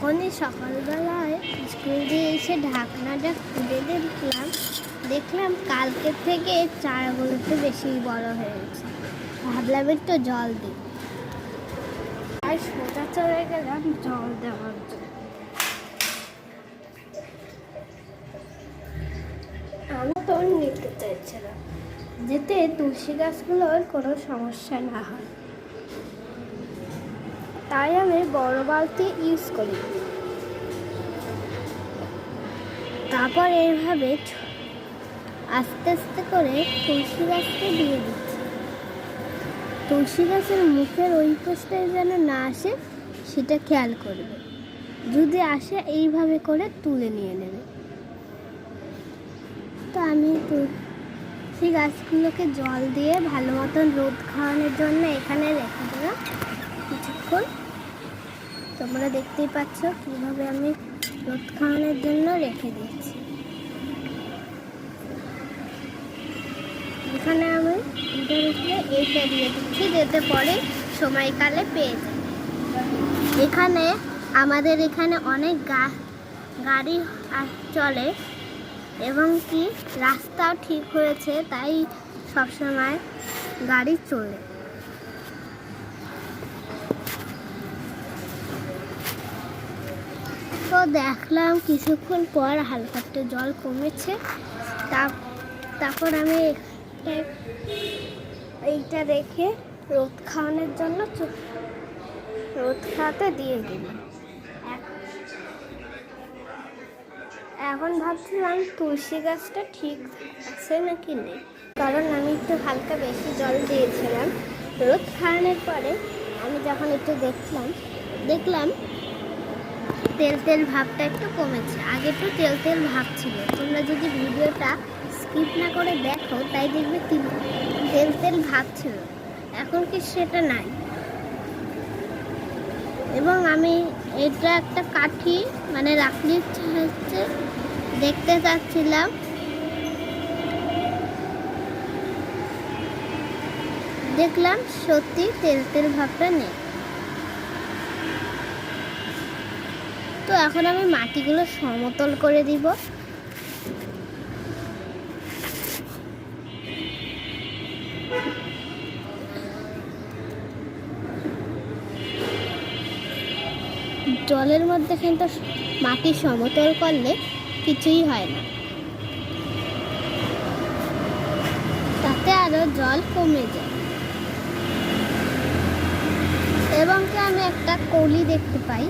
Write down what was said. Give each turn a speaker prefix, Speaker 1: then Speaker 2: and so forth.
Speaker 1: এখনই সকালবেলায় স্কুল দিয়ে এসে ঢাকনাটা খুলে দেখলাম কালকের থেকে চারাগুলোতে বেশি বড় হয়ে গেছে। ভাবলাম একটু জল দিই, আর সোজা চলে গেলাম জল দেওয়ার জন্য। আমি তো নিতে চাইছিলাম যাতে তুলসী গাছগুলোর কোনো সমস্যা না হয়, তাই আমি বড় বালতি ইউজ করি। তারপর এইভাবে আস্তে আস্তে করে তুলসী গাছকে দিয়ে দিচ্ছি। তুলসী গাছের মুখের ওই পাশটায় যেন না আসে সেটা খেয়াল করবে, যদি আসে এইভাবে করে তুলে নিয়ে নেবে। তো আমি তুলসী গাছগুলোকে জল দিয়ে ভালো মতন রোদ খাওয়ানোর জন্য এখানে রেখে দিলাম কিছুক্ষণ। তোমরা দেখতেই পাচ্ছ কীভাবে আমি রোদ খাওয়ানোর জন্য রেখে দিয়েছি। এখানে আমি এইটা দিয়ে দিচ্ছি যাতে পরে সময়কালে পেয়ে যায়। এখানে আমাদের এখানে অনেক গাড়ি চলে এবং কি রাস্তাও ঠিক হয়েছে, তাই সবসময় গাড়ি চলে। তো দেখলাম কিছুক্ষণ পর হালকা একটু জল কমেছে। তারপর আমি এইটা রেখে রোদ খাওয়ানোর জন্য রোদ খাওয়াতে দিয়ে দিলাম। এখন ভাবছিলাম তুলসী গাছটা ঠিক আছে নাকি নেই, কারণ আমি একটু হালকা বেশি জল দিয়েছিলাম। রোদ খাওয়ানোর পরে আমি যখন একটু দেখলাম তেল তেল ভাবটা একটু কমেছে। আগে তো তেল তেল ভাব ছিল। তোমরা যদি ভিডিওটা স্কিপ না করে দেখো তাই দেখবে তেল তেল ভাব ছিল, এখন কি সেটা নাই। এবং আমি এটা একটা কাঠি মানে রাখলি হচ্ছে দেখতে চাচ্ছিলাম, দেখলাম সত্যি তেল তেল ভাবটা নেই। তো এখন আমি মাটিগুলো সমতল করে দিব। জলের মধ্যে কিন্তু মাটি সমতল করলে কিছুই হয় না, তাতে আরো জল কমে যায়। এবং কি আমি একটা কলি দেখতে পাই,